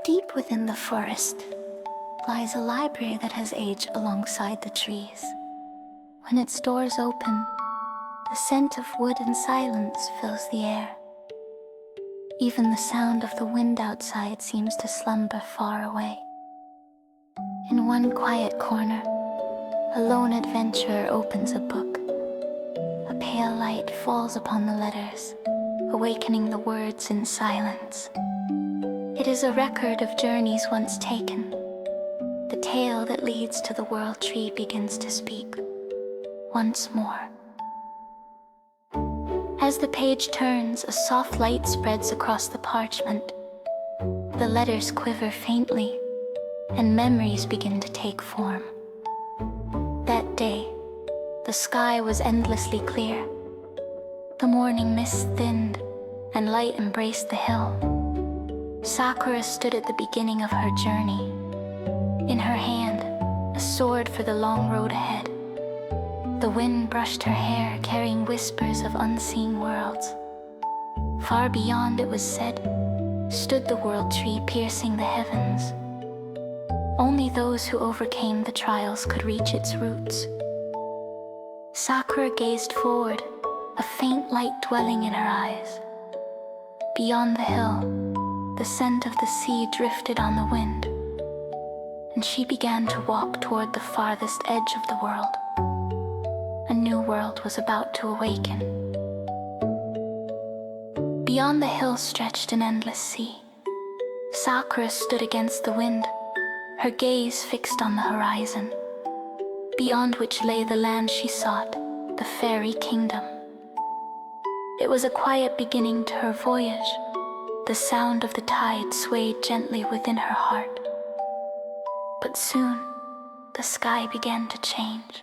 Deep within the forest lies a library that has aged alongside the trees. When its doors open, the scent of wood and silence fills the air. Even the sound of the wind outside seems to slumber far away. In one quiet corner, a lone adventurer opens a book. A pale light falls upon the letters, awakening the words in silence. It is a record of journeys once taken. The tale that leads to the world tree begins to speak once more. As the page turns, a soft light spreads across the parchment. The letters quiver faintly, and memories begin to take form. That day, the sky was endlessly clear. The morning mist thinned, and light embraced the hill. Sakura stood at the beginning of her journey. In her hand, a sword for the long road ahead. The wind brushed her hair, carrying whispers of unseen worlds. Far beyond, it was said, stood the world tree piercing the heavens. Only those who overcame the trials could reach its roots. Sakura gazed forward, a faint light dwelling in her eyes. Beyond the hill, the scent of the sea drifted on the wind, and she began to walk toward the farthest edge of the world. A new world was about to awaken. Beyond the hill stretched an endless sea. Sakura stood against the wind, her gaze fixed on the horizon, beyond which lay the land she sought, the fairy kingdom. It was a quiet beginning to her voyage. The sound of the tide swayed gently within her heart. But soon, the sky began to change.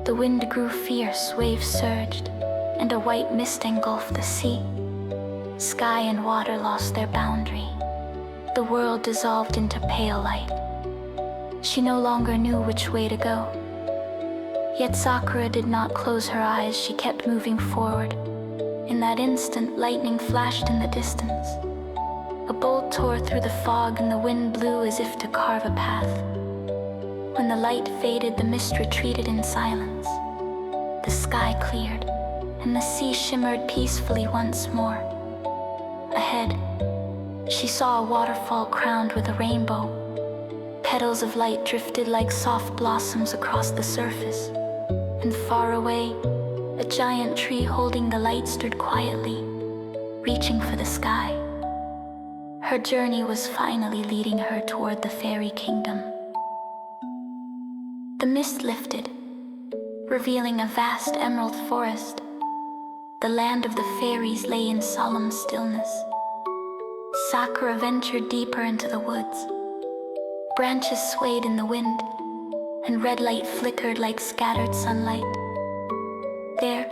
The wind grew fierce, waves surged, and a white mist engulfed the sea. Sky and water lost their boundary. The world dissolved into pale light. She no longer knew which way to go. Yet Sakura did not close her eyes, she kept moving forward. In that instant, lightning flashed in the distance. A bolt tore through the fog and the wind blew as if to carve a path. When the light faded, the mist retreated in silence. The sky cleared, and the sea shimmered peacefully once more. Ahead, she saw a waterfall crowned with a rainbow. Petals of light drifted like soft blossoms across the surface. And far away, a giant tree holding the light stood quietly, reaching for the sky. Her journey was finally leading her toward the fairy kingdom. The mist lifted, revealing a vast emerald forest. The land of the fairies lay in solemn stillness. Sakura ventured deeper into the woods. Branches swayed in the wind, and red light flickered like scattered sunlight. There,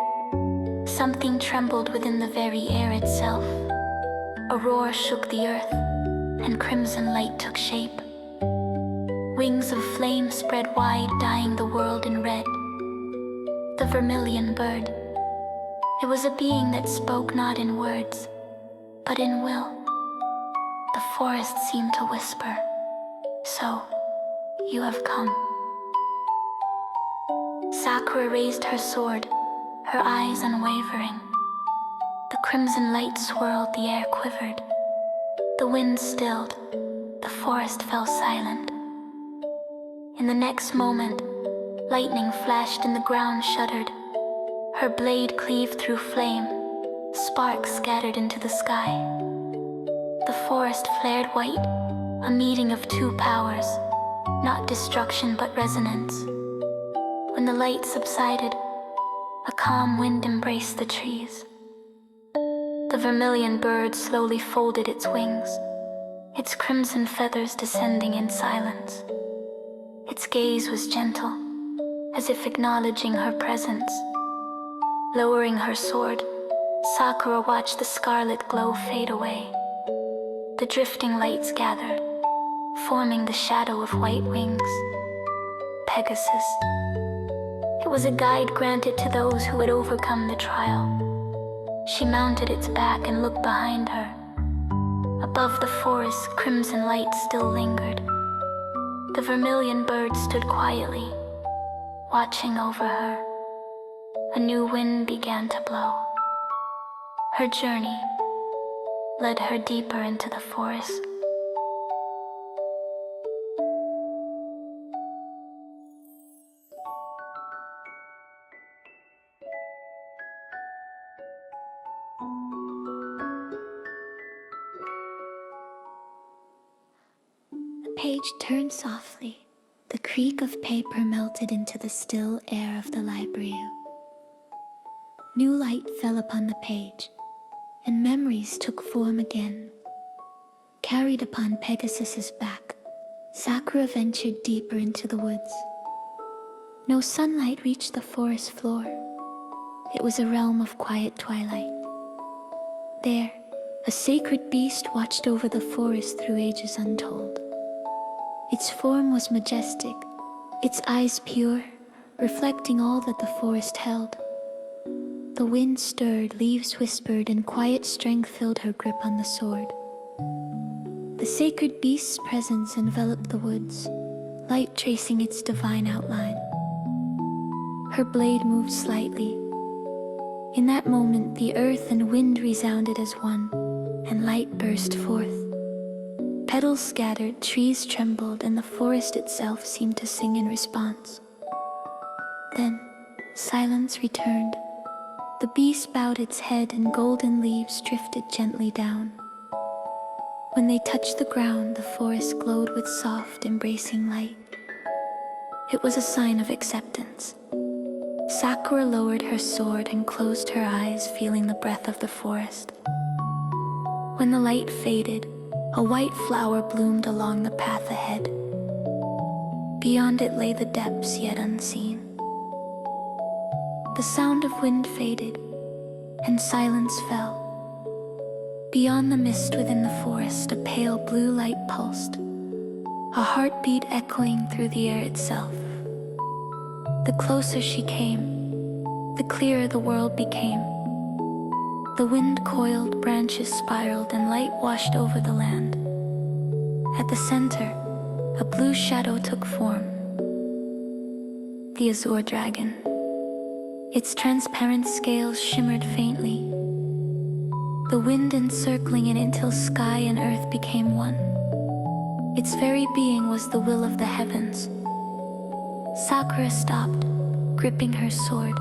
something trembled within the very air itself. A roar shook the earth, and crimson light took shape. Wings of flame spread wide, dyeing the world in red. The vermilion bird. It was a being that spoke not in words, but in will. The forest seemed to whisper, "So, you have come." Sakura raised her sword, her eyes unwavering. The crimson light swirled, the air quivered. The wind stilled, the forest fell silent. In the next moment, lightning flashed and the ground shuddered. Her blade cleaved through flame, sparks scattered into the sky. The forest flared white, a meeting of two powers, not destruction but resonance. When the light subsided, a calm wind embraced the trees. The vermilion bird slowly folded its wings, its crimson feathers descending in silence. Its gaze was gentle, as if acknowledging her presence. Lowering her sword, Sakura watched the scarlet glow fade away. The drifting lights gathered, forming the shadow of white wings. Pegasus. It was a guide granted to those who had overcome the trial. She mounted its back and looked behind her. Above the forest, crimson light still lingered. The vermilion bird stood quietly, watching over her. A new wind began to blow. Her journey led her deeper into the forest. The page turned softly. The creak of paper melted into the still air of the library. New light fell upon the page, and memories took form again. Carried upon Pegasus's back, Sakura ventured deeper into the woods. No sunlight reached the forest floor. It was a realm of quiet twilight. There, a sacred beast watched over the forest through ages untold. Its form was majestic, its eyes pure, reflecting all that the forest held. The wind stirred, leaves whispered, and quiet strength filled her grip on the sword. The sacred beast's presence enveloped the woods, light tracing its divine outline. Her blade moved slightly. In that moment, the earth and wind resounded as one, and light burst forth. Petals scattered, trees trembled, and the forest itself seemed to sing in response. Then, silence returned. The beast bowed its head and golden leaves drifted gently down. When they touched the ground, the forest glowed with soft, embracing light. It was a sign of acceptance. Sakura lowered her sword and closed her eyes, feeling the breath of the forest. When the light faded, a white flower bloomed along the path ahead. Beyond it lay the depths yet unseen. The sound of wind faded, and silence fell. Beyond the mist within the forest, a pale blue light pulsed, a heartbeat echoing through the air itself. The closer she came, the clearer the world became. The wind coiled, branches spiraled, and light washed over the land. At the center, a blue shadow took form. The Azure Dragon. Its transparent scales shimmered faintly. The wind encircling it until sky and earth became one. Its very being was the will of the heavens. Sakura stopped, gripping her sword.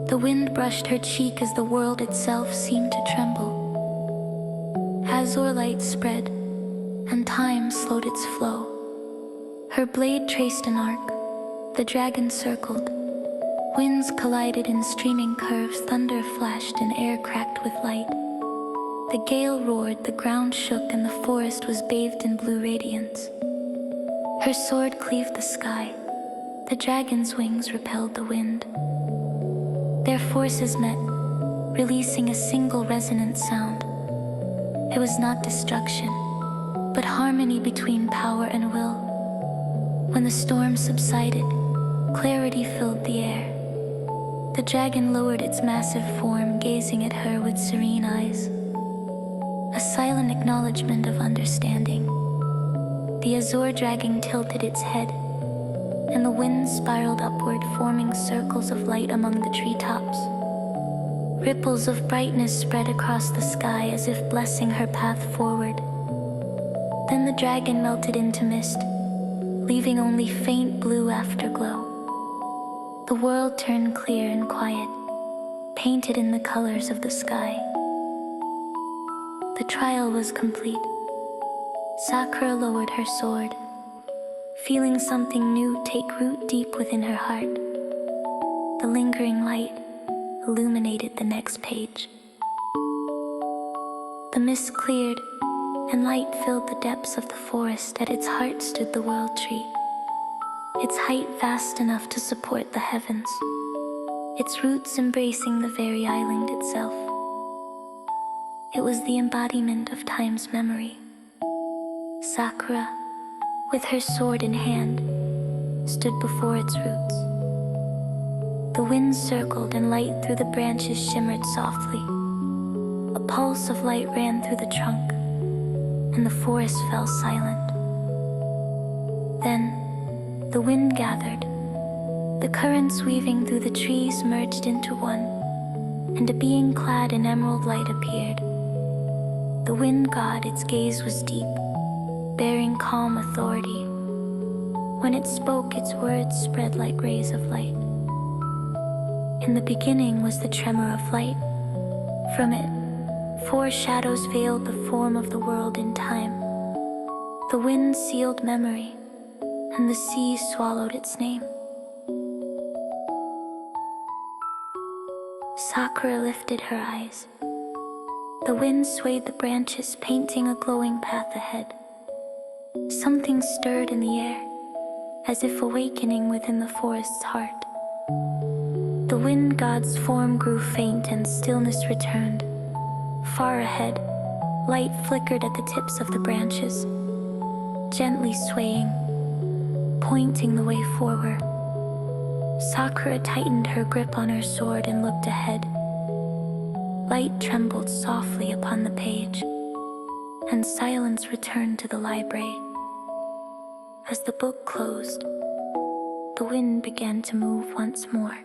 The wind brushed her cheek as the world itself seemed to tremble. Azure light spread, and time slowed its flow. Her blade traced an arc, the dragon circled. Winds collided in streaming curves, thunder flashed, and air cracked with light. The gale roared, the ground shook, and the forest was bathed in blue radiance. Her sword cleaved the sky. The dragon's wings repelled the wind. Their forces met, releasing a single resonant sound. It was not destruction, but harmony between power and will. When the storm subsided, clarity filled the air. The dragon lowered its massive form, gazing at her with serene eyes. A silent acknowledgement of understanding. The Azure Dragon tilted its head, and the wind spiraled upward, forming circles of light among the treetops. Ripples of brightness spread across the sky as if blessing her path forward. Then the dragon melted into mist, leaving only faint blue afterglow. The world turned clear and quiet, painted in the colors of the sky. The trial was complete. Sakura lowered her sword, feeling something new take root deep within her heart. The lingering light illuminated the next page. The mist cleared, and light filled the depths of the forest. At its heart stood the World Tree, its height vast enough to support the heavens, its roots embracing the very island itself. It was the embodiment of time's memory. Sakura, with her sword in hand, stood before its roots. The wind circled and light through the branches shimmered softly. A pulse of light ran through the trunk, and the forest fell silent. Then, the wind gathered. The currents weaving through the trees merged into one, and a being clad in emerald light appeared. The wind god, its gaze was deep, bearing calm authority. When it spoke, its words spread like rays of light. In the beginning was the tremor of light. From it, 4 shadows veiled the form of the world in time. The wind sealed memory, and the sea swallowed its name. Sakura lifted her eyes. The wind swayed the branches, painting a glowing path ahead. Something stirred in the air, as if awakening within the forest's heart. The wind god's form grew faint and stillness returned. Far ahead, light flickered at the tips of the branches, gently swaying, pointing the way forward. Sakura tightened her grip on her sword and looked ahead. Light trembled softly upon the page, and silence returned to the library. As the book closed, the wind began to move once more.